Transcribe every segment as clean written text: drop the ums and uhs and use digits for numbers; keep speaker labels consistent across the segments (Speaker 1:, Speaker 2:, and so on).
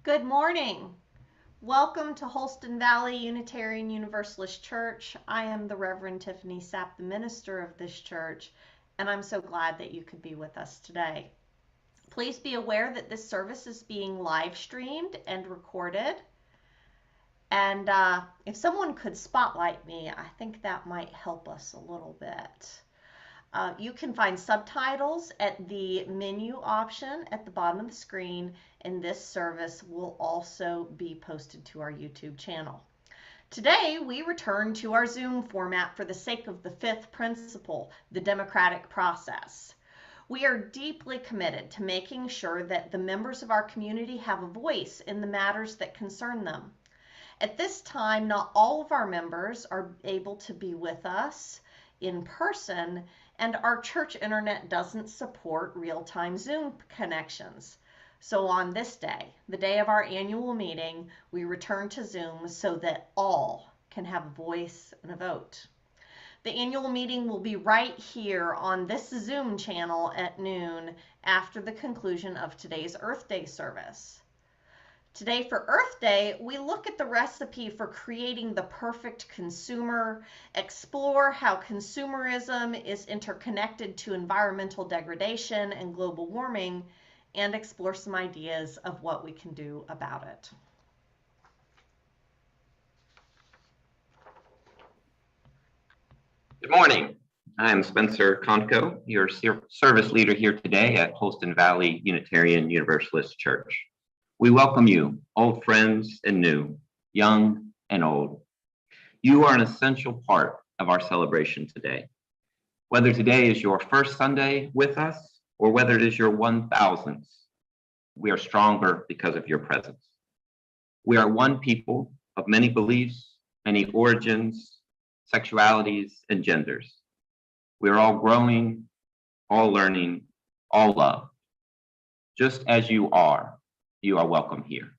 Speaker 1: Good morning. Welcome to Holston Valley Unitarian Universalist Church. I am the Reverend Tiffany Sapp, the minister of this church, and I'm so glad that you could be with us today. Please be aware that this service is being live streamed and recorded. And if someone could spotlight me, I think that might help us a little bit. You can find subtitles at the menu option at the bottom of the screen, and this service will also be posted to our YouTube channel. Today, we return to our Zoom format for the sake of the fifth principle, the democratic process. We are deeply committed to making sure that the members of our community have a voice in the matters that concern them. At this time, not all of our members are able to be with us in person, and our church internet doesn't support real-time Zoom connections. So on this day, the day of our annual meeting, we return to Zoom so that all can have a voice and a vote. The annual meeting will be right here on this Zoom channel at noon after the conclusion of today's Earth Day service. Today for Earth Day, we look at the recipe for creating the perfect consumer, explore how consumerism is interconnected to environmental degradation and global warming, and explore some ideas of what we can do about it.
Speaker 2: Good morning. I'm Spencer Conco, your service leader here today at Holston Valley Unitarian Universalist Church. We welcome you, old friends and new, young and old. You are an essential part of our celebration today. Whether today is your first Sunday with us or whether it is your 1000th, we are stronger because of your presence. We are one people of many beliefs, many origins, sexualities, and genders. We are all growing, all learning, all loved. Just as you are welcome here.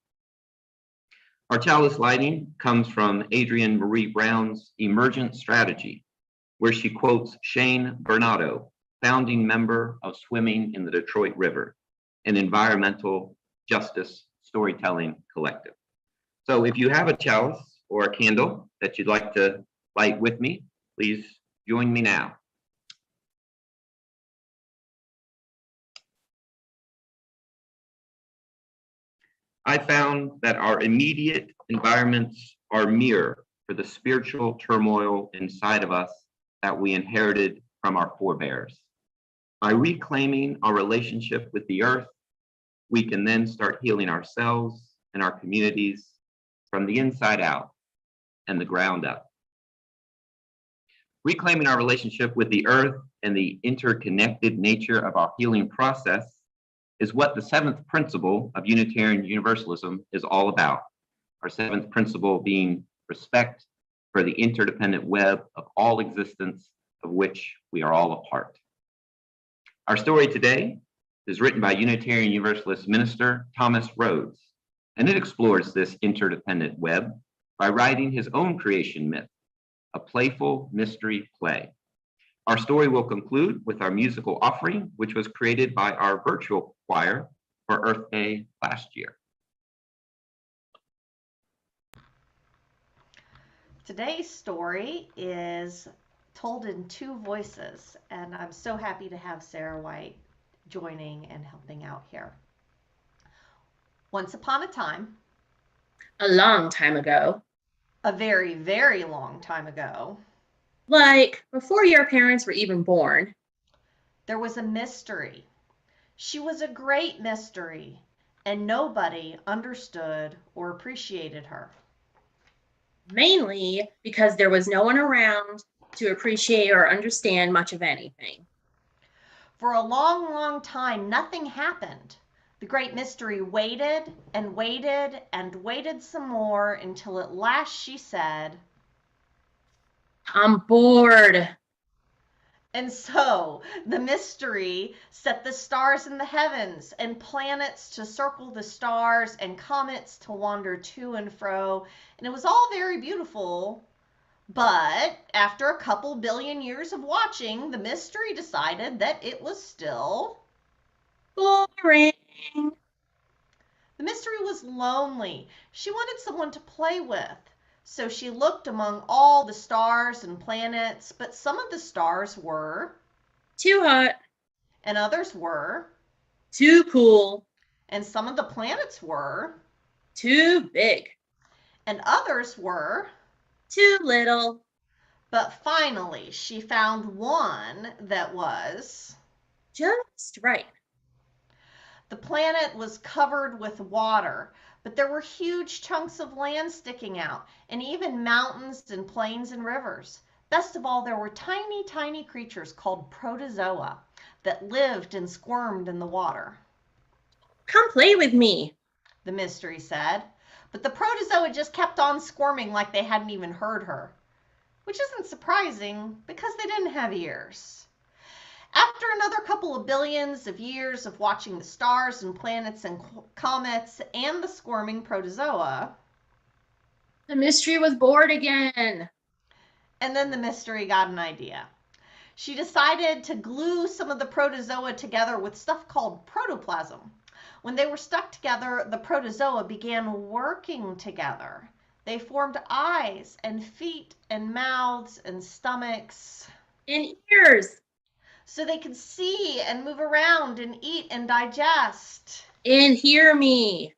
Speaker 2: Our Chalice Lighting comes from Adrienne Marie Brown's Emergent Strategy, where she quotes Shane Bernardo, founding member of Swimming in the Detroit River, an environmental justice storytelling collective. So if you have a chalice or a candle that you'd like to light with me, please join me now. I found that our immediate environments are a mirror for the spiritual turmoil inside of us that we inherited from our forebears. By reclaiming our relationship with the earth, we can then start healing ourselves and our communities from the inside out and the ground up. Reclaiming our relationship with the earth and the interconnected nature of our healing process is what the seventh principle of Unitarian Universalism is all about. Our seventh principle being respect for the interdependent web of all existence of which we are all a part. Our story today is written by Unitarian Universalist minister Thomas Rhodes, and it explores this interdependent web by writing his own creation myth, a playful mystery play. Our story will conclude with our musical offering, which was created by our virtual choir for Earth Day last year.
Speaker 1: Today's story is told in two voices, and I'm so happy to have Sarah White joining and helping out here. Once upon a time,
Speaker 3: a long time ago,
Speaker 1: a very, very long time ago,
Speaker 3: like before your parents were even born,
Speaker 1: there was a mystery. She was a great mystery, and nobody understood or appreciated her.
Speaker 3: Mainly because there was no one around to appreciate or understand much of anything.
Speaker 1: For a long, long time, nothing happened. The great mystery waited and waited and waited some more until at last she said,
Speaker 3: "I'm bored."
Speaker 1: And so the mystery set the stars in the heavens and planets to circle the stars and comets to wander to and fro. And it was all very beautiful. But after a couple billion years of watching, the mystery decided that it was still
Speaker 3: boring.
Speaker 1: The mystery was lonely. She wanted someone to play with. So she looked among all the stars and planets, but some of the stars were,
Speaker 3: Too hot,
Speaker 1: and others were,
Speaker 3: too cool,
Speaker 1: and some of the planets were,
Speaker 3: too big,
Speaker 1: and others were.
Speaker 3: too little,
Speaker 1: But finally, she found one that was.
Speaker 3: just right.
Speaker 1: The planet was covered with water, but there were huge chunks of land sticking out, and even mountains and plains and rivers. Best of all, there were tiny, tiny creatures called protozoa that lived and squirmed in the water.
Speaker 3: Come play with me.
Speaker 1: The mystery said. But the protozoa just kept on squirming like they hadn't even heard her, which isn't surprising because they didn't have ears. After another couple of billions of years of watching the stars and planets and comets and the squirming protozoa,
Speaker 3: The mystery was bored again.
Speaker 1: and then the mystery got an idea. She decided to glue some of the protozoa together with stuff called protoplasm. When they were stuck together, the protozoa began working together. They formed eyes and feet and mouths and stomachs,
Speaker 3: And ears.
Speaker 1: so they could see and move around and eat and digest.
Speaker 3: And hear me.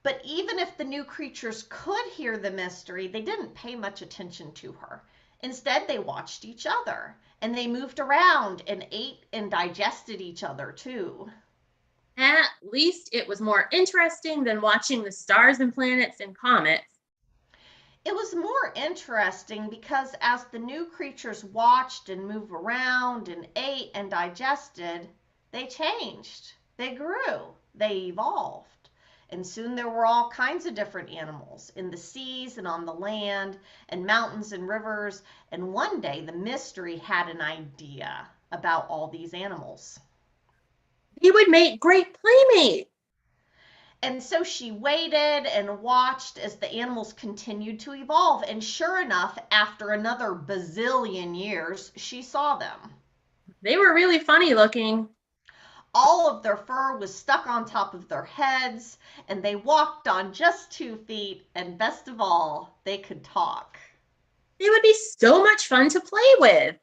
Speaker 1: But even if the new creatures could hear the mystery, they didn't pay much attention to her. Instead, they watched each other, and they moved around and ate and digested each other too.
Speaker 3: At least it was more interesting than watching the stars and planets and comets.
Speaker 1: It was more interesting because as the new creatures watched and moved around and ate and digested, they changed, they grew, they evolved. And soon there were all kinds of different animals in the seas and on the land, and mountains and rivers. And one day the mystery had an idea about all these animals.
Speaker 3: They would make great playmates.
Speaker 1: And so she waited and watched as the animals continued to evolve. And sure enough, after another bazillion years, she saw them.
Speaker 3: They were really funny looking.
Speaker 1: All of their fur was stuck on top of their heads, and they walked on just 2 feet, and best of all, they could talk.
Speaker 3: They would be so much fun to play with.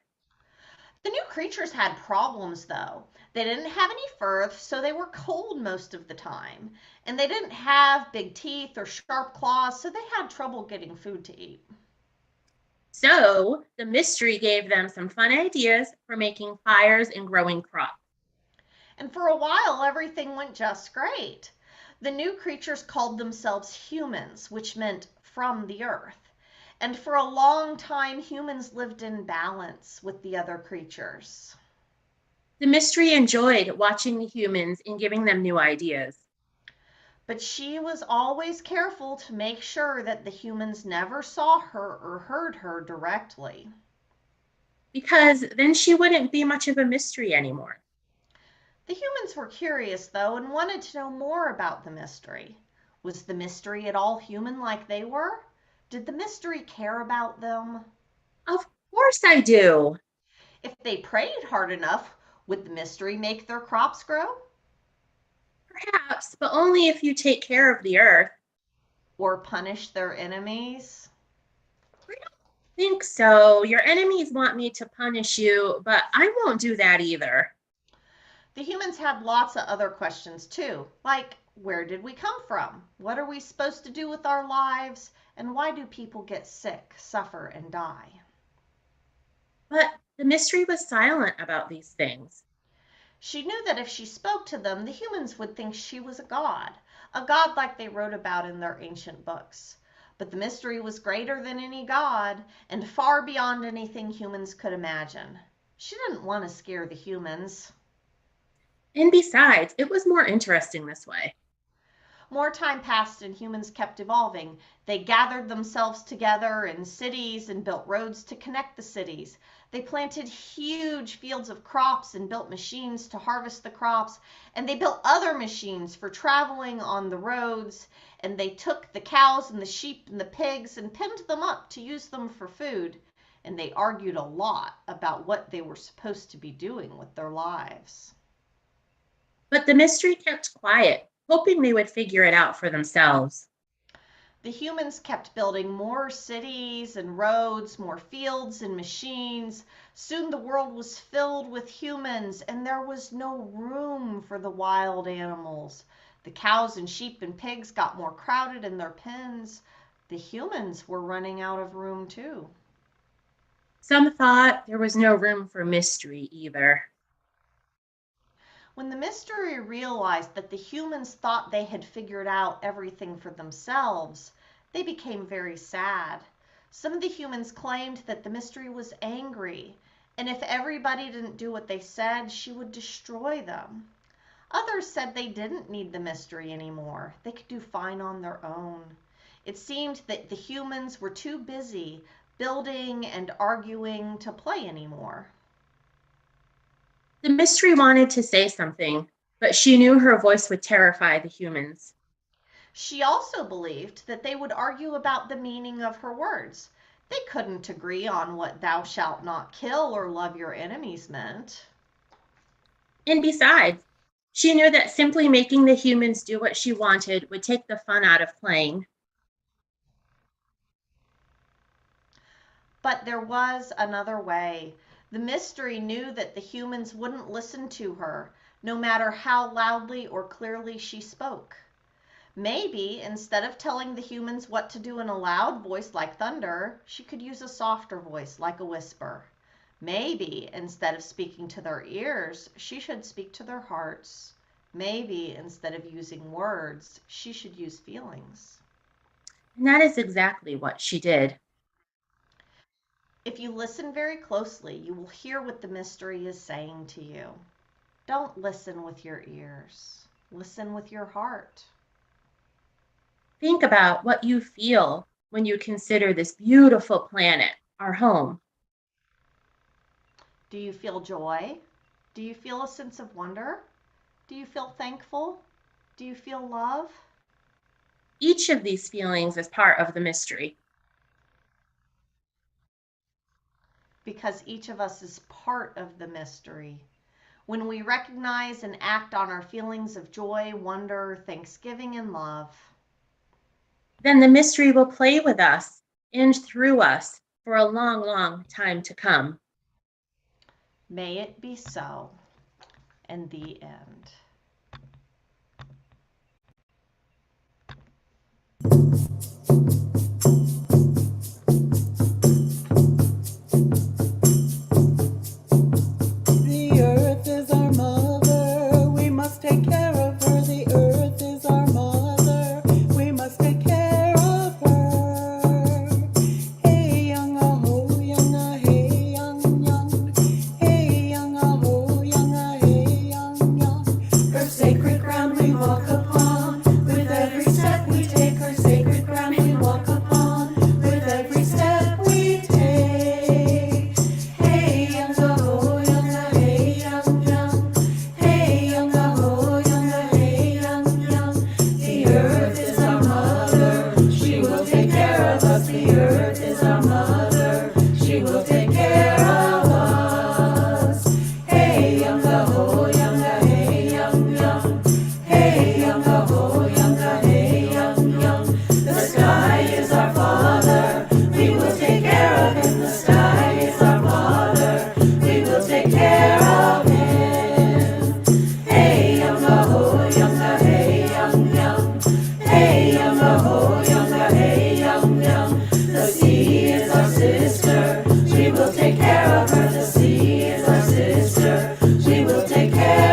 Speaker 1: The new creatures had problems, though. They didn't have any fur, so they were cold most of the time. And they didn't have big teeth or sharp claws, so they had trouble getting food to eat.
Speaker 3: So the mystery gave them some fun ideas for making fires and growing crops.
Speaker 1: And for a while, everything went just great. The new creatures called themselves humans, which meant from the earth. And for a long time, humans lived in balance with the other creatures.
Speaker 3: The mystery enjoyed watching the humans and giving them new ideas.
Speaker 1: But she was always careful to make sure that the humans never saw her or heard her directly.
Speaker 3: Because then she wouldn't be much of a mystery anymore.
Speaker 1: The humans were curious, though, and wanted to know more about the mystery. Was the mystery at all human like they were? Did the mystery care about them?
Speaker 3: Of course I do.
Speaker 1: If they prayed hard enough, would the mystery make their crops grow?
Speaker 3: Perhaps, but only if you take care of the earth.
Speaker 1: Or punish their enemies?
Speaker 3: I don't think so. Your enemies want me to punish you, but I won't do that either.
Speaker 1: The humans had lots of other questions too, like where did we come from? What are we supposed to do with our lives? And why do people get sick, suffer, and die?
Speaker 3: But the mystery was silent about these things.
Speaker 1: She knew that if she spoke to them, the humans would think she was a god like they wrote about in their ancient books. But the mystery was greater than any god, and far beyond anything humans could imagine. She didn't want to scare the humans.
Speaker 3: And besides, it was more interesting this way.
Speaker 1: More time passed and humans kept evolving. They gathered themselves together in cities and built roads to connect the cities. They planted huge fields of crops and built machines to harvest the crops. And they built other machines for traveling on the roads. And they took the cows and the sheep and the pigs and pinned them up to use them for food. And they argued a lot about what they were supposed to be doing with their lives.
Speaker 3: But the mystery kept quiet. hoping they would figure it out for themselves.
Speaker 1: The humans kept building more cities and roads, more fields and machines. Soon the world was filled with humans, and there was no room for the wild animals. The cows and sheep and pigs got more crowded in their pens. The humans were running out of room too.
Speaker 3: Some thought there was no room for mystery either.
Speaker 1: When the mystery realized that the humans thought they had figured out everything for themselves, they became very sad. Some of the humans claimed that the mystery was angry, and if everybody didn't do what they said, she would destroy them. Others said they didn't need the mystery anymore. They could do fine on their own. It seemed that the humans were too busy building and arguing to play anymore.
Speaker 3: The mystery wanted to say something, but she knew her voice would terrify the humans.
Speaker 1: She also believed that they would argue about the meaning of her words. They couldn't agree on what thou shalt not kill or love your enemies meant.
Speaker 3: And besides, she knew that simply making the humans do what she wanted would take the fun out of playing.
Speaker 1: But there was another way. The mystery knew that the humans wouldn't listen to her, no matter how loudly or clearly she spoke. Maybe instead of telling the humans what to do in a loud voice like thunder, she could use a softer voice like a whisper. Maybe instead of speaking to their ears, she should speak to their hearts. Maybe instead of using words, she should use feelings.
Speaker 3: And that is exactly what she did.
Speaker 1: If you listen very closely, you will hear what the mystery is saying to you. Don't listen with your ears. Listen with your heart.
Speaker 3: Think about what you feel when you consider this beautiful planet, our home.
Speaker 1: Do you feel joy? Do you feel a sense of wonder? Do you feel thankful? Do you feel love?
Speaker 3: Each of these feelings is part of the mystery.
Speaker 1: Because each of us is part of the mystery. When we recognize and act on our feelings of joy, wonder, thanksgiving, and love,
Speaker 3: then the mystery will play with us and through us for a long, long time to come.
Speaker 1: may it be so. And the end.
Speaker 4: The earth is our mother, we must take care of her. The earth is our mother, we must take care of her. Hey young ho, young hey young young. Hey young ho, young hey young young. Her sacred ground we walk upon, with every step we take. Her sacred ground we walk upon, with every step we take. Hey young ho, young hey young young. Hey young ho, young hey young young. The earth is our mother, she will take care of us. The earth is our mother, she will take care of us. Hey young ho, young hey young young. Hey young ho, young hey young young. The sky is our father, we will take care of him. The sky is our father, we will take care of him. Hey young ho, young hey young young. Hey young ho, young hey young young. The sea is our sister, we will take care of her. The sea is our sister, we will take care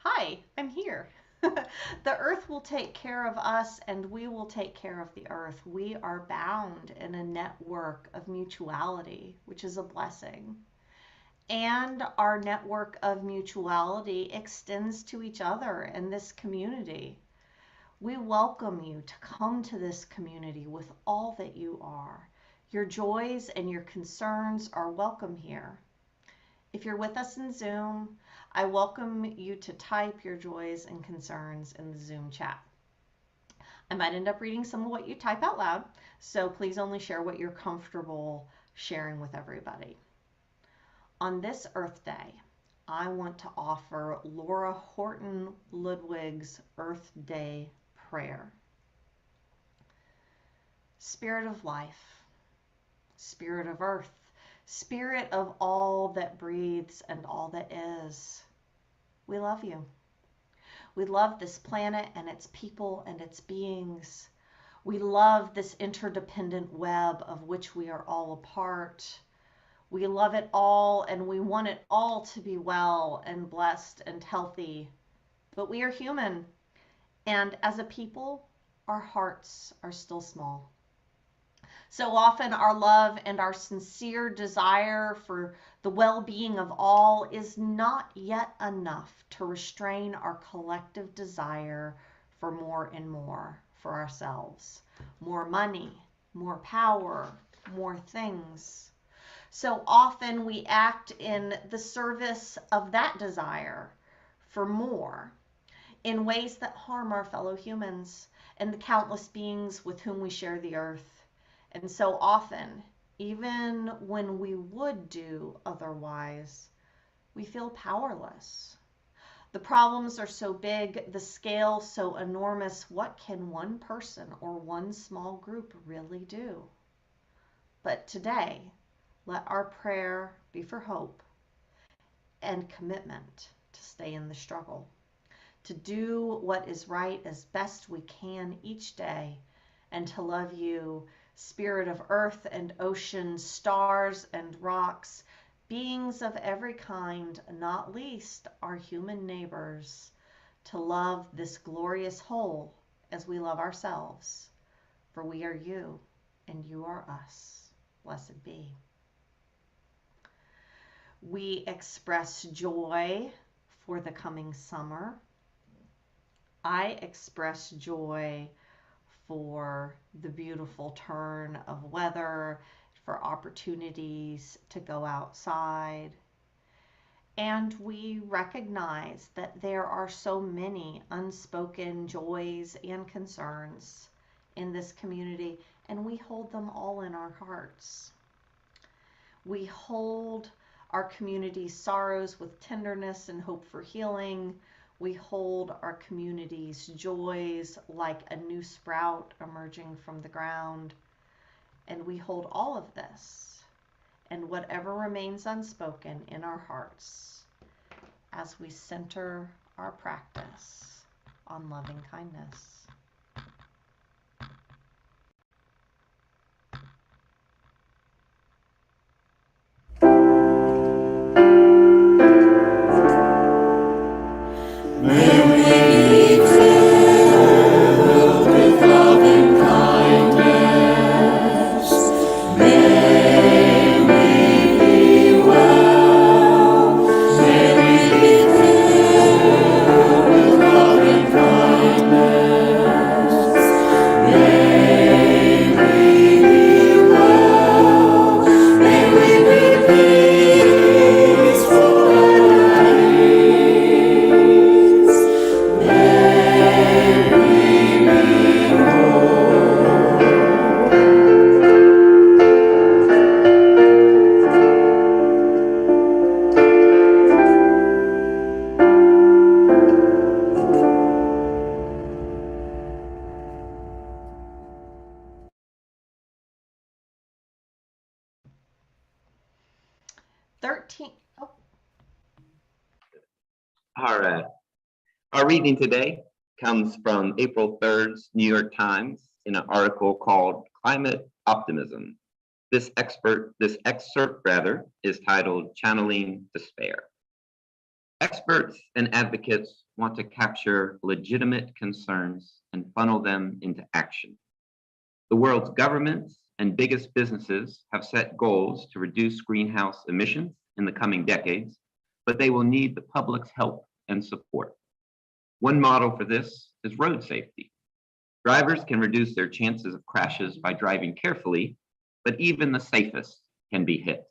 Speaker 1: Hi, I'm here. The earth will take care of us and we will take care of the earth. We are bound in a network of mutuality, which is a blessing. And our network of mutuality extends to each other in this community. We welcome you to come to this community with all that you are. Your joys and your concerns are welcome here. If you're with us in Zoom, I welcome you to type your joys and concerns in the Zoom chat. I might end up reading some of what you type out loud, so please only share what you're comfortable sharing with everybody. On this Earth Day, I want to offer Laura Horton Ludwig's Earth Day prayer. Spirit of life, Spirit of earth, Spirit of all that breathes and all that is, we love you. We love this planet and its people and its beings. We love this interdependent web of which we are all a part. We love it all and we want it all to be well and blessed and healthy. But we are human, and as a people, our hearts are still small. So often our love and our sincere desire for the well-being of all is not yet enough to restrain our collective desire for more and more for ourselves. More money, more power, more things. So often we act in the service of that desire for more in ways that harm our fellow humans and the countless beings with whom we share the earth. And so often, even when we would do otherwise, we feel powerless. The problems are so big, the scale so enormous, what can one person or one small group really do? But today, let our prayer be for hope and commitment to stay in the struggle, to do what is right as best we can each day, and to love you, Spirit of earth and ocean, stars and rocks, beings of every kind, not least our human neighbors, to love this glorious whole as we love ourselves. For we are you, and you are us. Blessed be. We express joy for the coming summer. I express joy for the beautiful turn of weather, for opportunities to go outside. And we recognize that there are so many unspoken joys and concerns in this community, and we hold them all in our hearts. We hold our community's sorrows with tenderness and hope for healing. We hold our community's joys like a new sprout emerging from the ground. And we hold all of this and whatever remains unspoken in our hearts as we center our practice on loving kindness.
Speaker 2: All right. Our reading today comes from April 3rd's New York Times in an article called Climate Optimism. This excerpt is titled Channeling Despair. Experts and advocates want to capture legitimate concerns and funnel them into action. The world's governments and biggest businesses have set goals to reduce greenhouse emissions in the coming decades, but they will need the public's help and support. One model for this is road safety. Drivers can reduce their chances of crashes by driving carefully, but even the safest can be hit.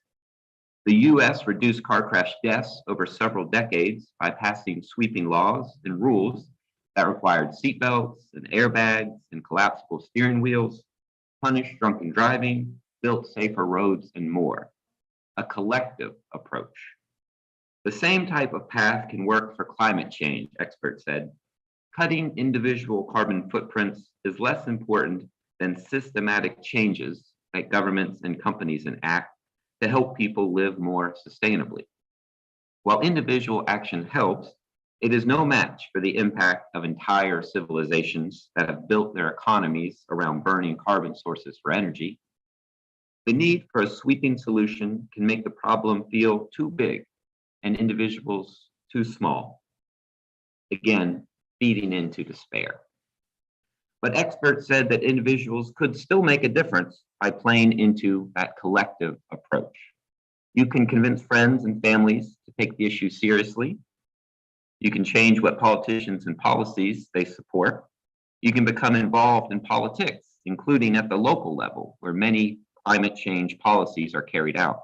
Speaker 2: The US reduced car crash deaths over several decades by passing sweeping laws and rules that required seatbelts and airbags and collapsible steering wheels, punished drunken driving, built safer roads, and more. A collective approach. The same type of path can work for climate change, experts said. Cutting individual carbon footprints is less important than systematic changes that governments and companies enact to help people live more sustainably. While individual action helps, it is no match for the impact of entire civilizations that have built their economies around burning carbon sources for energy. The need for a sweeping solution can make the problem feel too big and individuals too small. Again, feeding into despair. But experts said that individuals could still make a difference by playing into that collective approach. You can convince friends and families to take the issue seriously. You can change what politicians and policies they support. You can become involved in politics, including at the local level, where many climate change policies are carried out.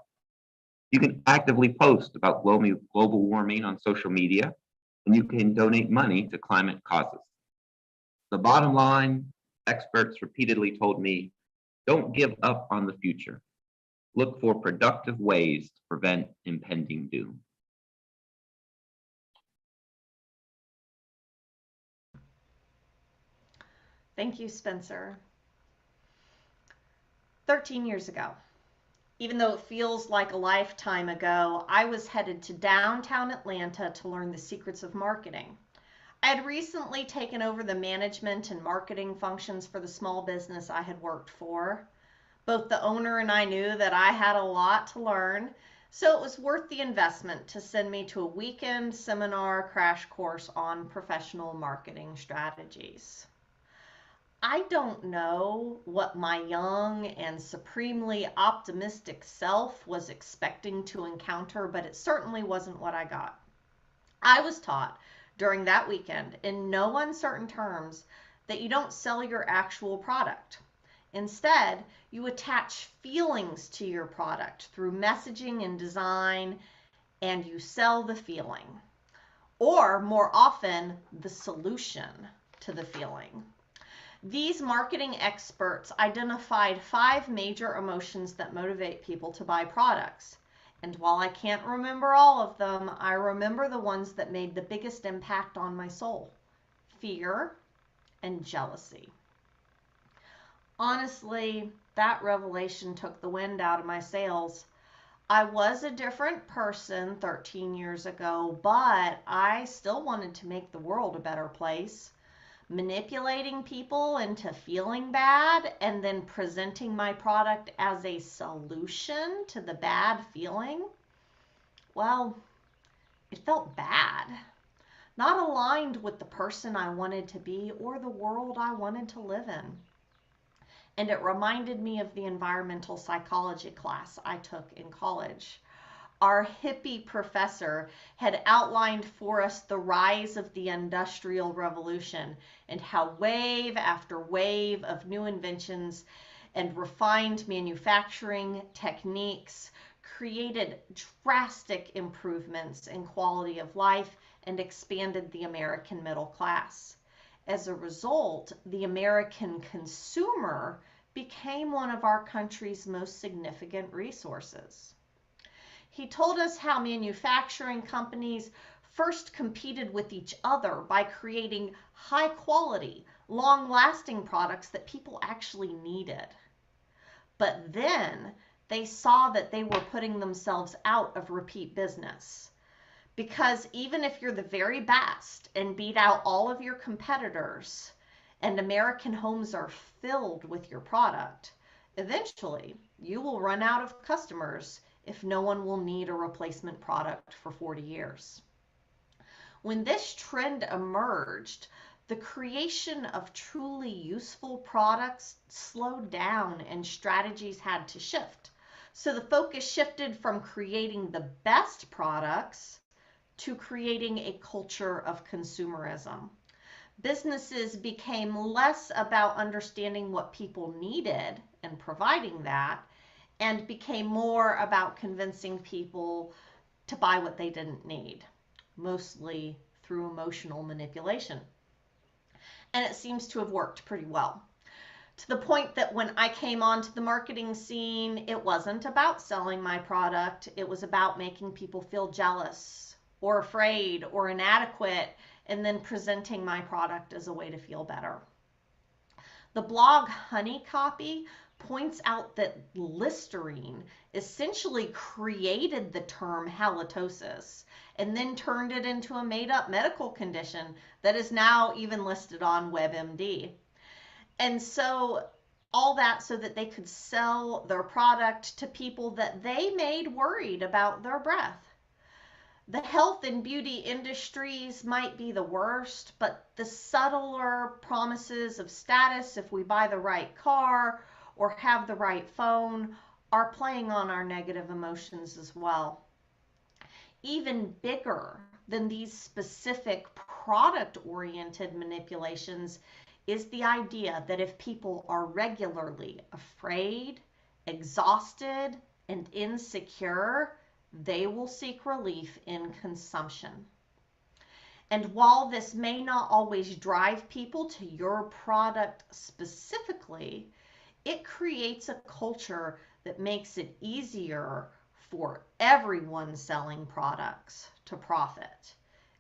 Speaker 2: You can actively post about global warming on social media, and you can donate money to climate causes. The bottom line, experts repeatedly told me, don't give up on the future. Look for productive ways to prevent impending doom.
Speaker 1: Thank you, Spencer. 13 years ago, even though it feels like a lifetime ago, I was headed to downtown Atlanta to learn the secrets of marketing. I had recently taken over the management and marketing functions for the small business I had worked for. Both the owner and I knew that I had a lot to learn, so it was worth the investment to send me to a weekend seminar crash course on professional marketing strategies. I don't know what my young and supremely optimistic self was expecting to encounter, but it certainly wasn't what I got. I was taught during that weekend, in no uncertain terms, that you don't sell your actual product. Instead, you attach feelings to your product through messaging and design, and you sell the feeling. Or, more often, the solution to the feeling. These marketing experts identified 5 major emotions that motivate people to buy products. And while I can't remember all of them, I remember the ones that made the biggest impact on my soul: fear and jealousy. Honestly, that revelation took the wind out of my sails. I was a different person 13 years ago, but I still wanted to make the world a better place. Manipulating people into feeling bad and then presenting my product as a solution to the bad feeling, well, it felt bad. Not aligned with the person I wanted to be or the world I wanted to live in. And it reminded me of the environmental psychology class I took in college. Our hippie professor had outlined for us the rise of the Industrial Revolution and how wave after wave of new inventions and refined manufacturing techniques created drastic improvements in quality of life and expanded the American middle class. As a result, the American consumer became one of our country's most significant resources. He told us how manufacturing companies first competed with each other by creating high quality, long lasting products that people actually needed. But then they saw that they were putting themselves out of repeat business. Because even if you're the very best and beat out all of your competitors, and American homes are filled with your product, eventually you will run out of customers if no one will need a replacement product for 40 years. When this trend emerged, the creation of truly useful products slowed down and strategies had to shift. So the focus shifted from creating the best products to creating a culture of consumerism. Businesses became less about understanding what people needed and providing that, and became more about convincing people to buy what they didn't need, mostly through emotional manipulation. And it seems to have worked pretty well. To the point that when I came onto the marketing scene, it wasn't about selling my product, it was about making people feel jealous or afraid or inadequate, and then presenting my product as a way to feel better. The blog Honey Copy points out that Listerine essentially created the term halitosis and then turned it into a made-up medical condition that is now even listed on WebMD. And so all that so that they could sell their product to people that they made worried about their breath. The health and beauty industries might be the worst, but the subtler promises of status, if we buy the right car or have the right phone, are playing on our negative emotions as well. Even bigger than these specific product-oriented manipulations is the idea that if people are regularly afraid, exhausted, and insecure, they will seek relief in consumption. And while this may not always drive people to your product specifically, it creates a culture that makes it easier for everyone selling products to profit.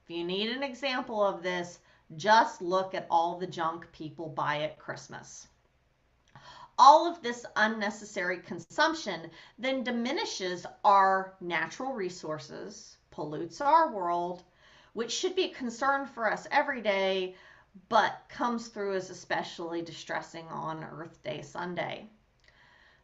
Speaker 1: If you need an example of this, just look at all the junk people buy at Christmas. All of this unnecessary consumption then diminishes our natural resources, pollutes our world, which should be a concern for us every day, but comes through as especially distressing on Earth Day Sunday.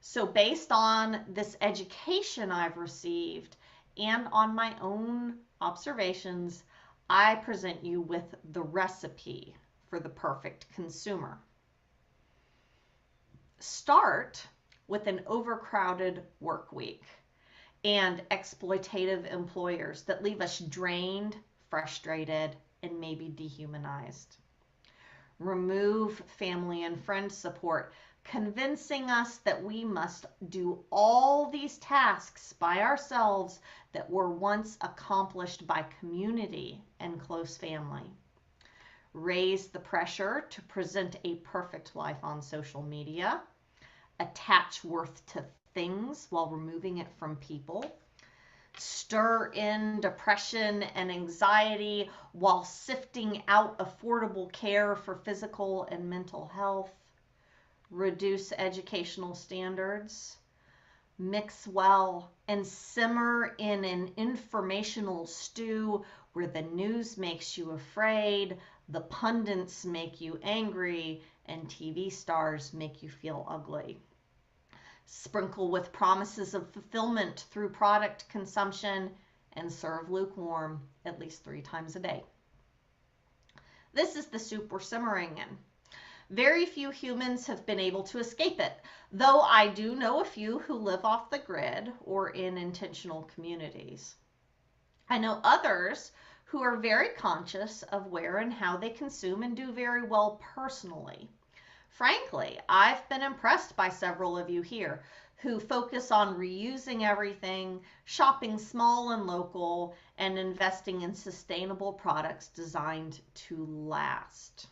Speaker 1: So based on this education I've received and on my own observations, I present you with the recipe for the perfect consumer. Start with an overcrowded work week and exploitative employers that leave us drained, frustrated, and maybe dehumanized. Remove family and friend support, convincing us that we must do all these tasks by ourselves that were once accomplished by community and close family. Raise the pressure to present a perfect life on social media. Attach worth to things while removing it from people. Stir in depression and anxiety while sifting out affordable care for physical and mental health. Reduce educational standards. Mix well and simmer in an informational stew where the news makes you afraid, the pundits make you angry, and TV stars make you feel ugly. Sprinkle with promises of fulfillment through product consumption, and serve lukewarm at least 3 times a day. This is the soup we're simmering in. Very few humans have been able to escape it, though I do know a few who live off the grid or in intentional communities. I know others who are very conscious of where and how they consume and do very well personally. Frankly, I've been impressed by several of you here who focus on reusing everything, shopping small and local, and investing in sustainable products designed to last.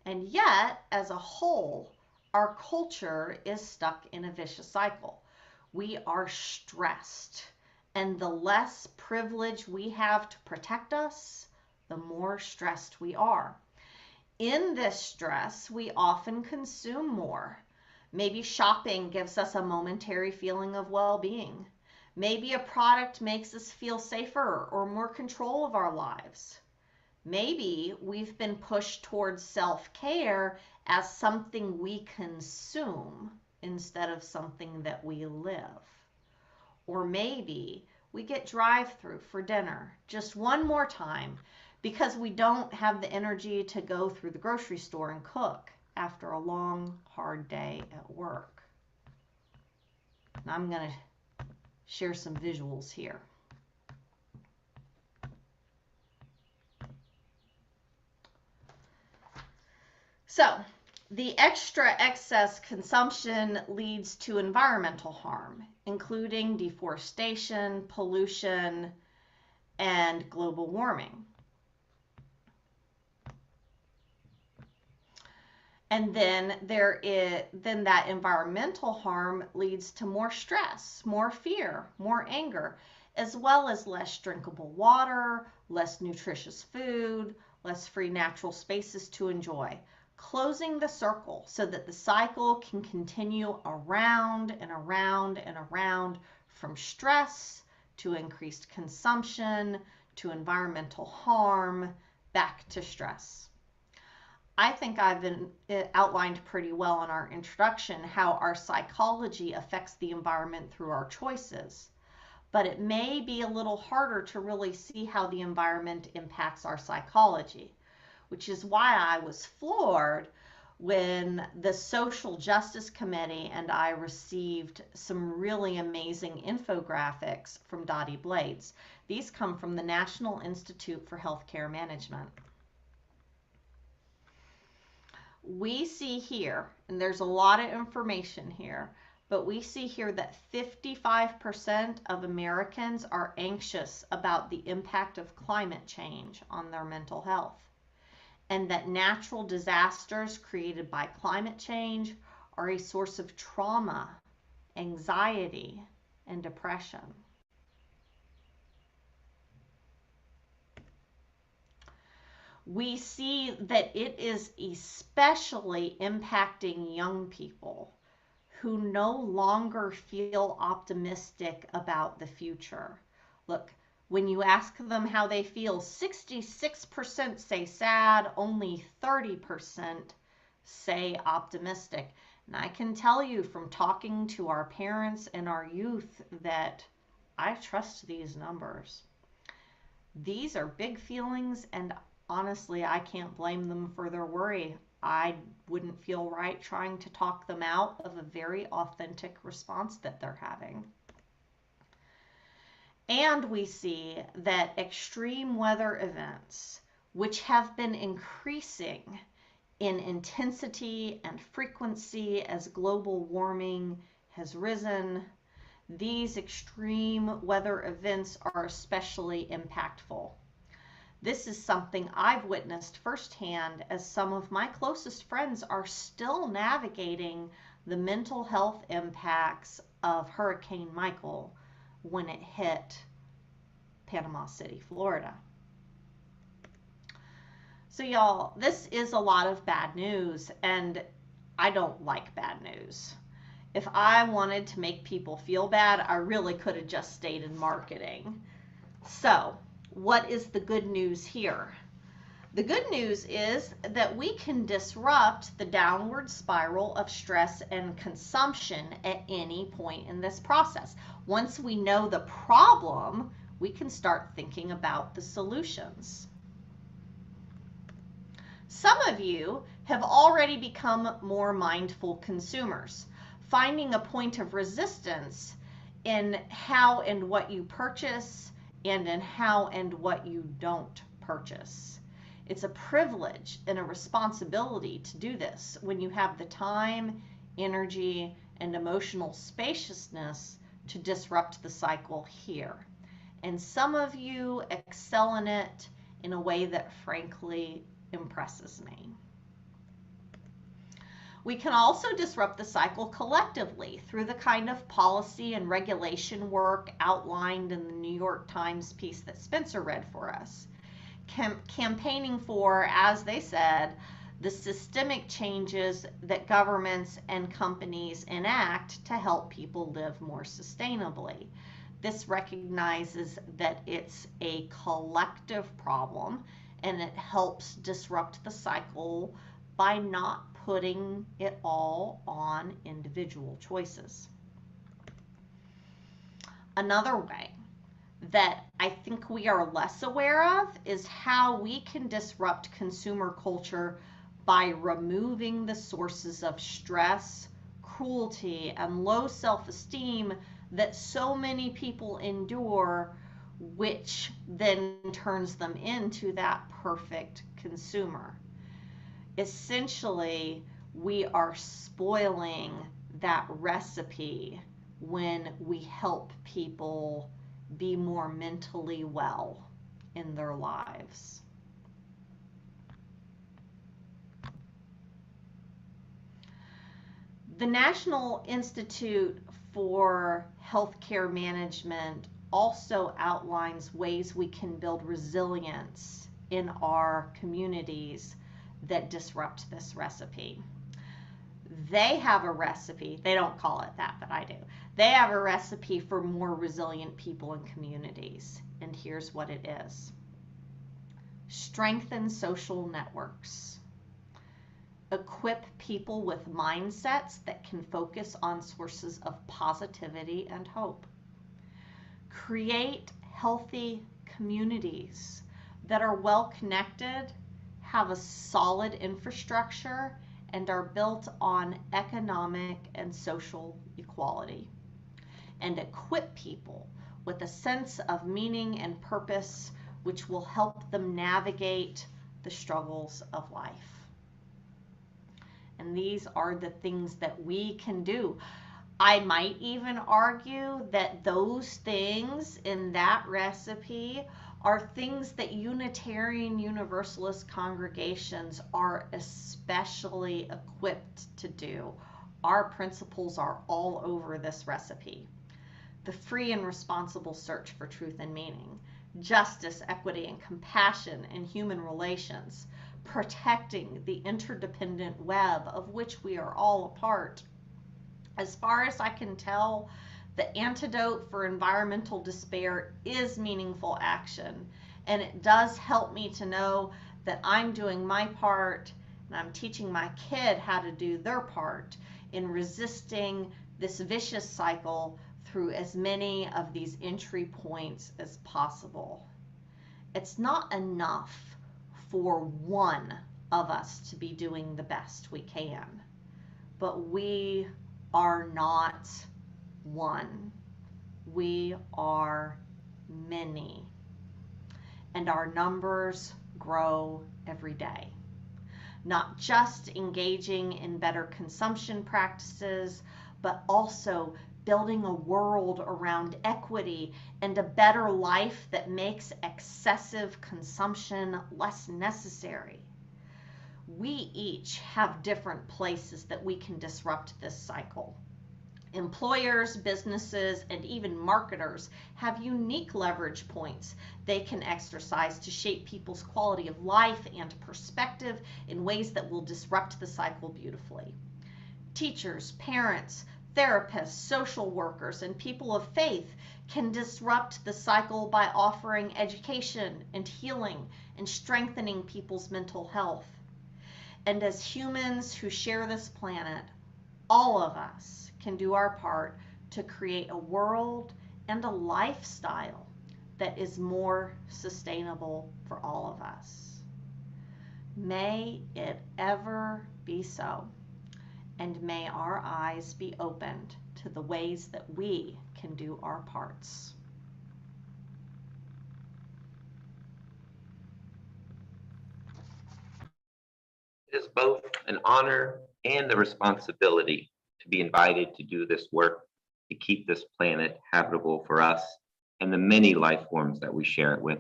Speaker 1: And yet, as a whole, our culture is stuck in a vicious cycle. We are stressed, and the less privilege we have to protect us, the more stressed we are. In this stress, we often consume more. Maybe shopping gives us a momentary feeling of well-being. Maybe a product makes us feel safer or more control of our lives. Maybe we've been pushed towards self-care as something we consume instead of something that we live. Or maybe we get drive-through for dinner just one more time because we don't have the energy to go through the grocery store and cook after a long, hard day at work. And I'm going to share some visuals here. So, the excess consumption leads to environmental harm, including deforestation, pollution, and global warming. And then that environmental harm leads to more stress, more fear, more anger, as well as less drinkable water, less nutritious food, less free natural spaces to enjoy. Closing the circle so that the cycle can continue around and around and around, from stress to increased consumption to environmental harm, back to stress. I think I've outlined pretty well in our introduction how our psychology affects the environment through our choices, but it may be a little harder to really see how the environment impacts our psychology, which is why I was floored when the Social Justice Committee and I received some really amazing infographics from Dottie Blades. These come from the National Institute for Healthcare Management. We see here, and there's a lot of information here, but we see here that 55% of Americans are anxious about the impact of climate change on their mental health, and that natural disasters created by climate change are a source of trauma, anxiety, and depression. We see that it is especially impacting young people who no longer feel optimistic about the future. Look, when you ask them how they feel, 66% say sad, only 30% say optimistic. And I can tell you from talking to our parents and our youth that I trust these numbers. These are big feelings, and honestly, I can't blame them for their worry. I wouldn't feel right trying to talk them out of a very authentic response that they're having. And we see that extreme weather events, which have been increasing in intensity and frequency as global warming has risen, these extreme weather events are especially impactful. This is something I've witnessed firsthand, as some of my closest friends are still navigating the mental health impacts of Hurricane Michael when it hit Panama City, Florida. So y'all, this is a lot of bad news, and I don't like bad news. If I wanted to make people feel bad, I really could have just stayed in marketing. So, what is the good news here? The good news is that we can disrupt the downward spiral of stress and consumption at any point in this process. Once we know the problem, we can start thinking about the solutions. Some of you have already become more mindful consumers, finding a point of resistance in how and what you purchase, and in how and what you don't purchase. It's a privilege and a responsibility to do this when you have the time, energy, and emotional spaciousness to disrupt the cycle here. And some of you excel in it in a way that frankly impresses me. We can also disrupt the cycle collectively through the kind of policy and regulation work outlined in the New York Times piece that Spencer read for us. Campaigning for, as they said, the systemic changes that governments and companies enact to help people live more sustainably. This recognizes that it's a collective problem, and it helps disrupt the cycle by not putting it all on individual choices. Another way that I think we are less aware of is how we can disrupt consumer culture by removing the sources of stress, cruelty, and low self esteem that so many people endure, which then turns them into that perfect consumer. Essentially, we are spoiling that recipe when we help people be more mentally well in their lives. The National Institute for Healthcare Management also outlines ways we can build resilience in our communities that disrupt this recipe. They have a recipe, they don't call it that, but I do. They have a recipe for more resilient people and communities, and here's what it is. Strengthen social networks. Equip people with mindsets that can focus on sources of positivity and hope. Create healthy communities that are well connected, have a solid infrastructure, and are built on economic and social equality. And equip people with a sense of meaning and purpose, which will help them navigate the struggles of life. And these are the things that we can do. I might even argue that those things in that recipe are things that Unitarian Universalist congregations are especially equipped to do. Our principles are all over this recipe. The free and responsible search for truth and meaning, justice, equity, and compassion in human relations, protecting the interdependent web of which we are all a part. As far as I can tell, the antidote for environmental despair is meaningful action, and it does help me to know that I'm doing my part and I'm teaching my kid how to do their part in resisting this vicious cycle through as many of these entry points as possible. It's not enough for one of us to be doing the best we can, but we are not one. We are many, and our numbers grow every day. Not just engaging in better consumption practices, but also building a world around equity and a better life that makes excessive consumption less necessary. We each have different places that we can disrupt this cycle. Employers, businesses, and even marketers have unique leverage points they can exercise to shape people's quality of life and perspective in ways that will disrupt the cycle beautifully. Teachers, parents, therapists, social workers, and people of faith can disrupt the cycle by offering education and healing and strengthening people's mental health. And as humans who share this planet, all of us can do our part to create a world and a lifestyle that is more sustainable for all of us. May it ever be so. And may our eyes be opened to the ways that we can do our parts.
Speaker 2: It is both an honor and a responsibility to be invited to do this work to keep this planet habitable for us and the many life forms that we share it with.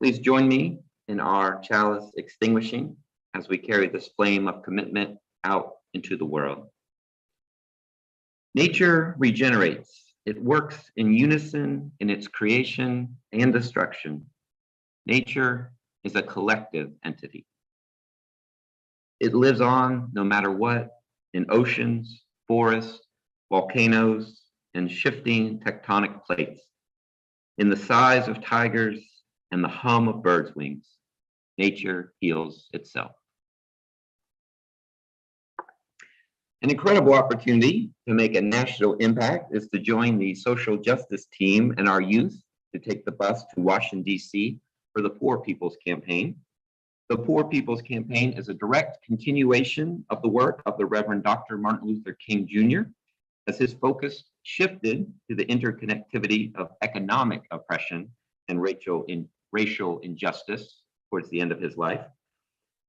Speaker 2: Please join me in our chalice extinguishing as we carry this flame of commitment out into the world. Nature regenerates. It works in unison in its creation and destruction. Nature is a collective entity. It lives on no matter what, in oceans, forests, volcanoes, and shifting tectonic plates. In the size of tigers and the hum of birds' wings, nature heals itself. An incredible opportunity to make a national impact is to join the social justice team and our youth to take the bus to Washington, D.C. for the Poor People's Campaign. The Poor People's Campaign is a direct continuation of the work of the Reverend Dr. Martin Luther King Jr., as his focus shifted to the interconnectivity of economic oppression and racial injustice towards the end of his life.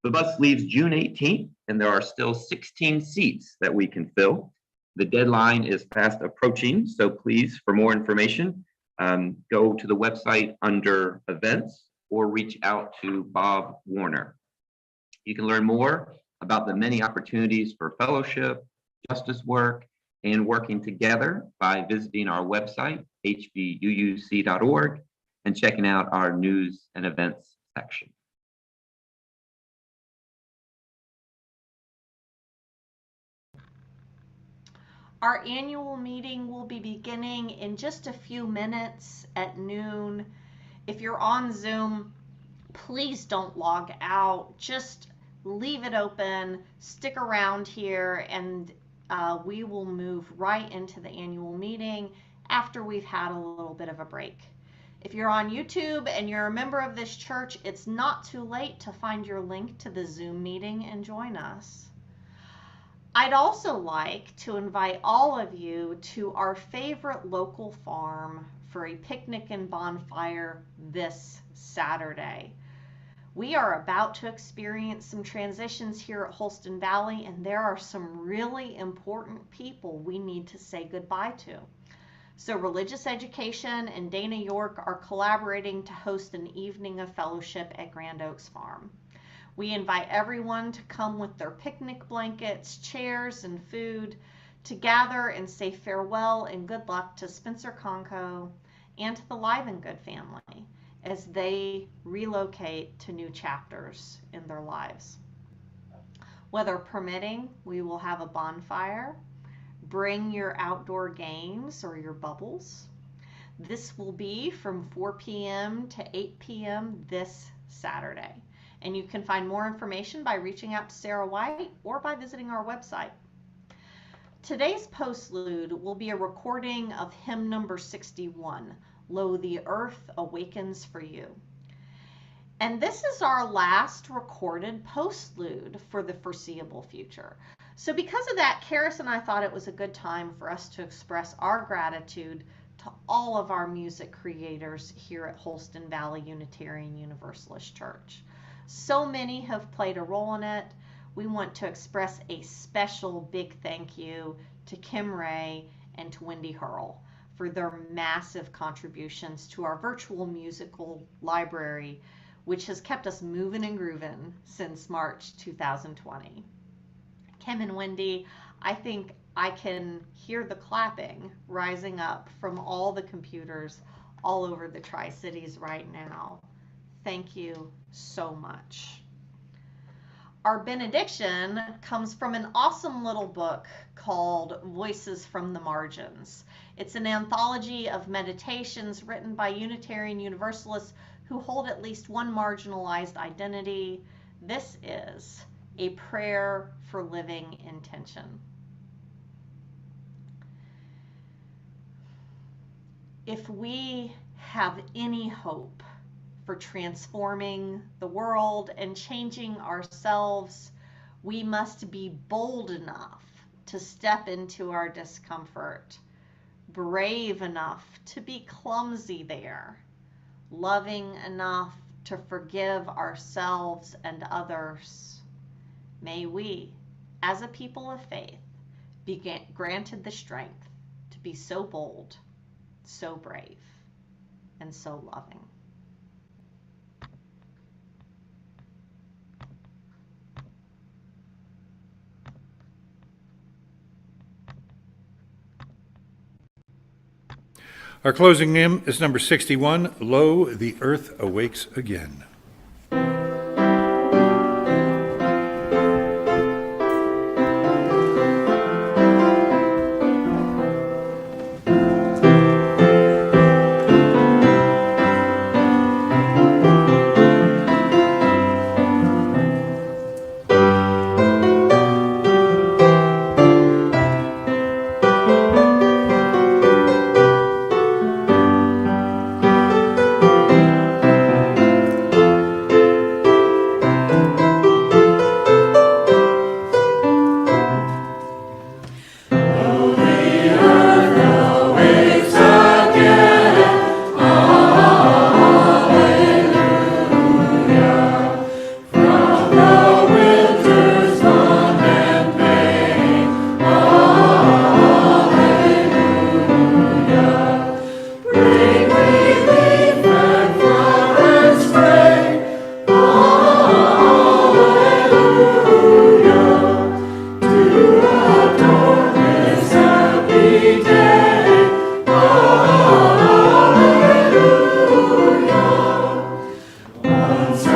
Speaker 2: The bus leaves June 18th, and there are still 16 seats that we can fill. The deadline is fast approaching, so please, for more information, go to the website under events or reach out to Bob Warner. You can learn more about the many opportunities for fellowship, justice work, and working together by visiting our website, hbuuc.org, and checking out our news and events section.
Speaker 1: Our annual meeting will be beginning in just a few minutes at noon. If you're on Zoom, please don't log out. Just leave it open, stick around here, and we will move right into the annual meeting after we've had a little bit of a break. If you're on YouTube and you're a member of this church, it's not too late to find your link to the Zoom meeting and join us. I'd also like to invite all of you to our favorite local farm for a picnic and bonfire this Saturday. We are about to experience some transitions here at Holston Valley, and there are some really important people we need to say goodbye to. So Religious Education and Dana York are collaborating to host an evening of fellowship at Grand Oaks Farm. We invite everyone to come with their picnic blankets, chairs, and food to gather and say farewell and good luck to Spencer Conco and to the Live and Good family as they relocate to new chapters in their lives. Weather permitting, we will have a bonfire. Bring your outdoor games or your bubbles. This will be from 4 p.m. to 8 p.m. this Saturday. And you can find more information by reaching out to Sarah White or by visiting our website. Today's postlude will be a recording of hymn number 61, Lo, the Earth Awakens for You. And this is our last recorded postlude for the foreseeable future. So because of that, Karis and I thought it was a good time for us to express our gratitude to all of our music creators here at Holston Valley Unitarian Universalist Church. So many have played a role in it. We want to express a special big thank you to Kim Ray and to Wendy Hurl for their massive contributions to our virtual musical library, which has kept us moving and grooving since March 2020. Kim and Wendy, I think I can hear the clapping rising up from all the computers all over the Tri-Cities right now. Thank you so much. Our benediction comes from an awesome little book called Voices from the Margins. It's an anthology of meditations written by Unitarian Universalists who hold at least one marginalized identity. This is a prayer for living intention. If we have any hope for transforming the world and changing ourselves, we must be bold enough to step into our discomfort, brave enough to be clumsy there, loving enough to forgive ourselves and others. May we, as a people of faith, be granted the strength to be so bold, so brave, and so loving.
Speaker 5: Our closing hymn is number 61, Lo, the Earth Awakes Again.
Speaker 4: consumerist.